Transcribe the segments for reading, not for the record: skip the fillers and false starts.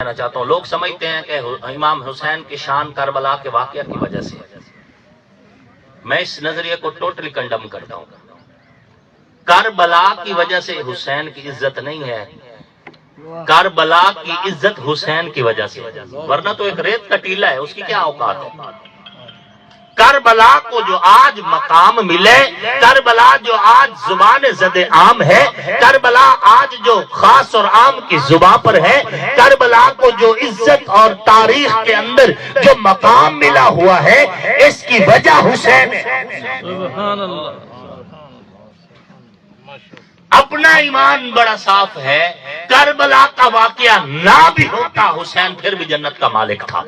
کہنا چاہتا ہوں، لوگ سمجھتے ہیں کہ امام حسین کی شان کربلا کے واقعہ کی وجہ سے، میں اس نظریے کو ٹوٹلی کنڈم کرتا ہوں۔ کربلا کی وجہ سے حسین کی عزت نہیں ہے، کربلا کی عزت حسین کی وجہ سے، ورنہ تو ایک ریت کا ٹیلا ہے، اس کی کیا اوقات ہے۔ کربلا کو جو آج مقام ملے، کربلا جو آج زبان زد عام ہے، کربلا آج جو خاص اور عام کی زبان پر ہے، کربلا کو جو عزت اور تاریخ کے اندر جو مقام ملا ہوا ہے، اس کی وجہ حسین ہے۔ سبحان اللہ۔ اپنا ایمان بڑا صاف ہے، کربلا کا واقعہ نہ بھی ہوتا حسین پھر بھی جنت کا مالک تھا۔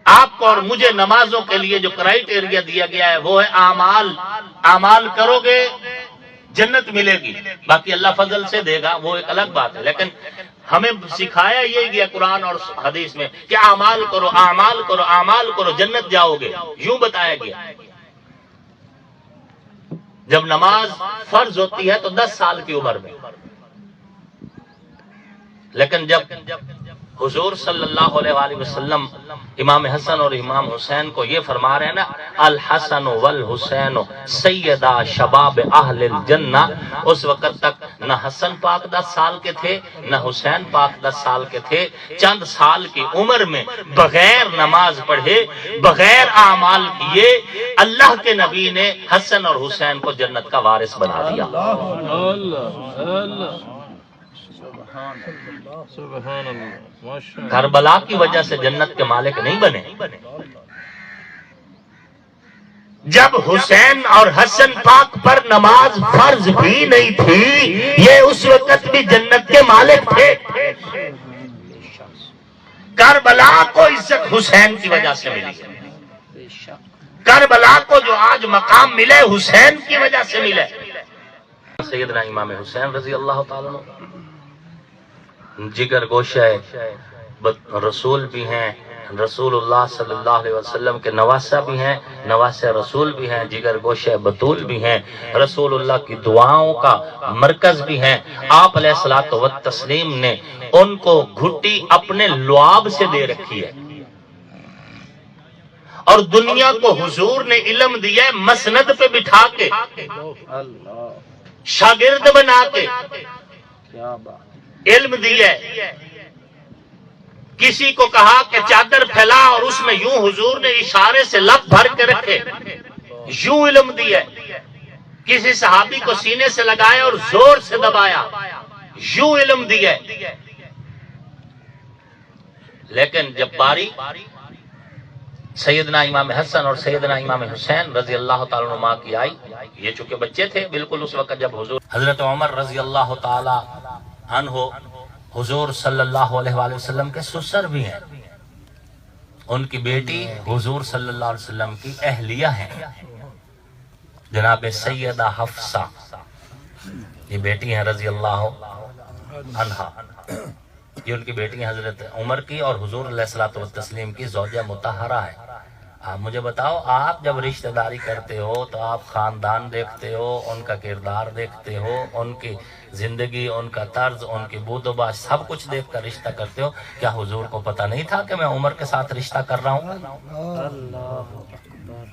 آپ کو اور مجھے نمازوں کے لیے جو کرائیٹیریا دیا گیا ہے وہ ہے اعمال، اعمال کرو گے جنت ملے گی، باقی اللہ فضل سے دے گا، وہ ایک الگ بات ہے، لیکن ہمیں سکھایا یہ گیا قرآن اور حدیث میں کہ اعمال کرو، اعمال کرو، اعمال کرو، جنت جاؤ گے، یوں بتایا گیا۔ جب نماز فرض ہوتی ہے تو 10 سال کی عمر میں، لیکن جب حضور صلی اللہ علیہ وآلہ وسلم امام حسن اور امام حسین کو یہ فرما رہے ہیں نا، الحسن والحسین سیدہ شباب اہل الجنہ، اس وقت تک نہ حسن پاک 10 سال کے تھے نہ حسین پاک 10 سال کے تھے، چند سال کی عمر میں بغیر نماز پڑھے، بغیر اعمال کیے، اللہ کے نبی نے حسن اور حسین کو جنت کا وارث بنا دیا۔ سبحان اللہ۔ کربلا کی وجہ سے جنت کے مالک نہیں بنے، جب حسین اور حسن پاک پر نماز فرض بھی نہیں تھی، یہ اس وقت بھی جنت کے مالک تھے۔ کربلا کو عزت حسین کی وجہ سے ملی، کربلا کو جو آج مقام ملے حسین کی وجہ سے ملے۔ سیدنا امام حسین رضی اللہ تعالیٰ عنہ جگر گوشہ رسول بھی ہیں، رسول اللہ صلی اللہ علیہ وسلم کے نواسہ بھی ہیں، نواسہ رسول بھی ہیں، جگر گوشہ بطول بھی ہیں، رسول اللہ کی دعاؤں کا مرکز بھی ہیں۔ آپ علیہ الصلوۃ والتسلیم نے ان کو گھٹی اپنے لعاب سے دے رکھی ہے، اور دنیا کو حضور نے علم دیا ہے مسند پہ بٹھا کے، شاگرد بنا کے علم دیا ہے۔ کسی کو کہا کہ چادر پھیلا اور اس میں یوں حضور نے اشارے سے لب بھر کے رکھے، یوں علم دیا ہے۔ کسی صحابی کو سینے سے لگایا اور زور سے دبایا، یوں علم دیا ہے۔ لیکن جب باری سیدنا امام حسن اور سیدنا امام حسین رضی اللہ تعالیٰ عنہ کی آئی، یہ چونکہ بچے تھے بالکل اس وقت جب حضور، حضرت عمر رضی اللہ تعالیٰ عنہ حضور صلی اللہ علیہ وآلہ وسلم کے سسر بھی ہیں، ان کی بیٹی حضور صلی اللہ علیہ وسلم کی اہلیہ ہیں، جناب سیدہ حفصہ، یہ بیٹی ہیں رضی اللہ عنہا، یہ ان کی بیٹی ہیں حضرت عمر کی اور حضور علیہ الصلوۃ والتسلیم کی زوجہ مطہرہ ہے۔ آپ مجھے بتاؤ، آپ جب رشتہ داری کرتے ہو تو آپ خاندان دیکھتے ہو، ان کا کردار دیکھتے ہو، ان کی زندگی، ان کا طرز، ان کی بود و باش سب کچھ دیکھ کر رشتہ کرتے ہو۔ کیا حضور کو پتہ نہیں تھا کہ میں عمر کے ساتھ رشتہ کر رہا ہوں؟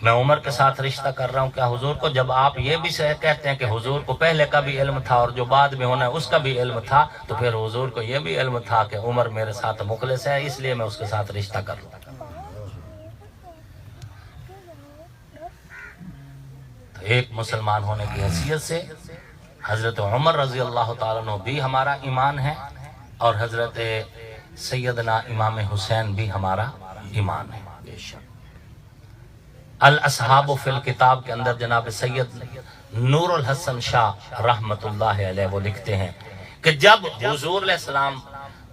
میں عمر کے ساتھ رشتہ کر رہا ہوں۔ کیا حضور کو، جب آپ یہ بھی کہتے ہیں کہ حضور کو پہلے کا بھی علم تھا اور جو بعد میں ہونا ہے اس کا بھی علم تھا، تو پھر حضور کو یہ بھی علم تھا کہ عمر میرے ساتھ مخلص ہے، اس لیے میں اس کے ساتھ رشتہ کر لوں۔ تو ایک مسلمان ہونے کی حیثیت سے حضرت عمر رضی اللہ تعالیٰ عنہ بھی ہمارا ایمان ہے، اور حضرت سیدنا امام حسین بھی ہمارا ایمان ہے۔ الاصحاب فی الکتاب کے اندر جناب سید نور الحسن شاہ رحمت اللہ علیہ وہ لکھتے ہیں کہ جب حضور علیہ السلام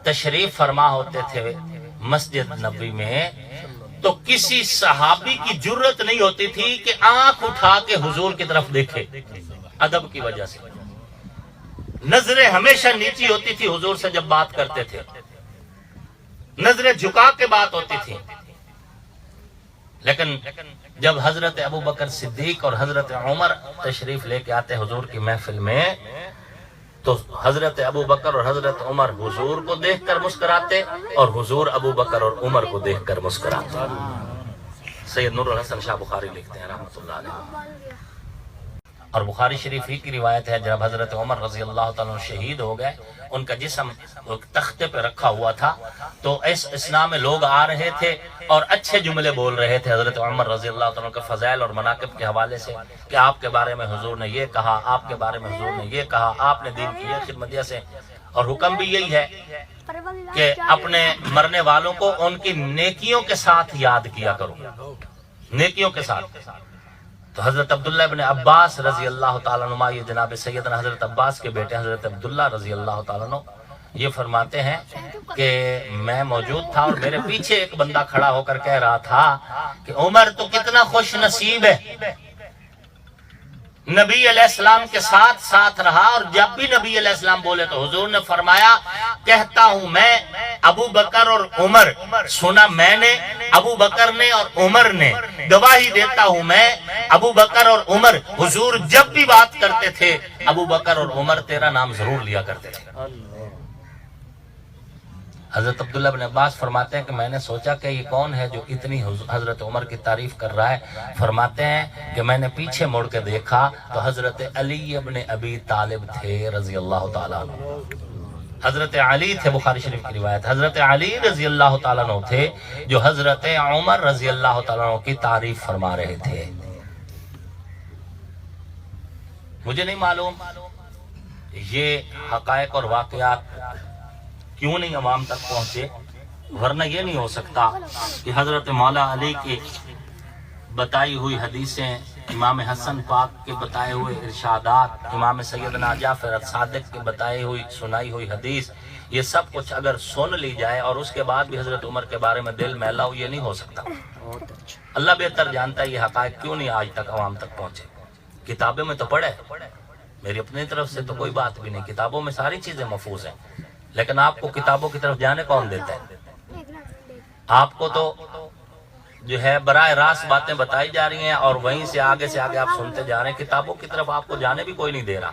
تشریف فرما ہوتے تھے مسجد نبوی میں، تو کسی صحابی کی جرت نہیں ہوتی تھی کہ آنکھ اٹھا کے حضور کی طرف دیکھے، ادب کی وجہ سے نظریں ہمیشہ نیچی ہوتی تھی، حضور سے جب بات کرتے تھے نظریں جھکا کے بات ہوتی تھی۔ لیکن جب حضرت ابوبکر صدیق اور حضرت عمر تشریف لے کے آتے حضور کی محفل میں، تو حضرت ابو بکر اور حضرت عمر حضور کو دیکھ کر مسکراتے اور حضور ابو بکر اور عمر کو دیکھ کر مسکراتے. سید نور الحسن شاہ بخاری لکھتے ہیں رحمۃ اللہ علیہ. اور بخاری شریف ہی کی روایت ہے جب حضرت عمر رضی اللہ تعالیٰ شہید ہو گئے، ان کا جسم تختے پہ رکھا ہوا تھا، تو اس اسلام میں لوگ آ رہے تھے اور اچھے جملے بول رہے تھے حضرت عمر رضی اللہ تعالیٰ کے فضائل اور مناقب کے حوالے سے کہ آپ کے بارے میں حضور نے یہ کہا، آپ کے بارے میں حضور نے یہ کہا، آپ نے دین کی یہ خدمت سے. اور حکم بھی یہی ہے کہ اپنے مرنے والوں کو ان کی نیکیوں کے ساتھ یاد کیا کرو، نیکیوں کے ساتھ. تو حضرت عبداللہ ابن عباس رضی اللہ تعالیٰ عنہ، یہ جناب سیدنا حضرت عباس کے بیٹے حضرت عبداللہ رضی اللہ تعالیٰ عنہ یہ فرماتے ہیں کہ میں موجود تھا اور میرے پیچھے ایک بندہ کھڑا ہو کر کہہ رہا تھا کہ عمر تو کتنا خوش نصیب ہے، نبی علیہ السلام کے ساتھ ساتھ رہا، اور جب بھی نبی علیہ السلام بولے تو حضور نے فرمایا کہتا ہوں میں ابو بکر اور عمر، سنا میں نے ابو بکر نے اور عمر نے، گواہی دیتا ہوں میں ابو بکر اور عمر، حضور جب بھی بات کرتے تھے ابو بکر اور عمر تیرا نام ضرور لیا کرتے تھے. حضرت عبداللہ بن عباس فرماتے ہیں کہ میں نے سوچا کہ یہ کون ہے جو اتنی حضرت عمر کی تعریف کر رہا ہے. فرماتے ہیں کہ میں نے پیچھے مڑ کے دیکھا تو حضرت علی ابن ابی طالب تھے رضی اللہ تعالیٰ عنہ. حضرت علی تھے، بخاری شریف کی روایت، حضرت علی رضی اللہ تعالیٰ عنہ تھے جو حضرت عمر رضی اللہ تعالیٰ عنہ کی تعریف فرما رہے تھے. مجھے نہیں معلوم یہ حقائق اور واقعات کیوں نہیں عوام تک پہنچے، ورنہ یہ نہیں ہو سکتا کہ حضرت مولا علی کی بتائی ہوئی حدیثیں، امام حسن پاک کے بتائے ہوئے ارشادات، امام سیدنا جعفر صادق کے بتائے ہوئی سنائی ہوئی حدیث، یہ سب کچھ اگر سن لی جائے اور اس کے بعد بھی حضرت عمر کے بارے میں دل میلا ہو، یہ نہیں ہو سکتا. اللہ بہتر جانتا ہے یہ حقائق کیوں نہیں آج تک عوام تک پہنچے. کتابوں میں تو پڑھے، میری اپنی طرف سے تو کوئی بات بھی نہیں، کتابوں میں ساری چیزیں محفوظ ہیں، لیکن آپ کو کتابوں کی طرف جانے کون دیتا ہے؟ آپ کو تو جو ہے براہ راست باتیں بتائی جا رہی ہیں اور وہیں سے آگے آپ سنتے جا رہے ہیں، کتابوں کی طرف آپ کو جانے بھی کوئی نہیں دے رہا.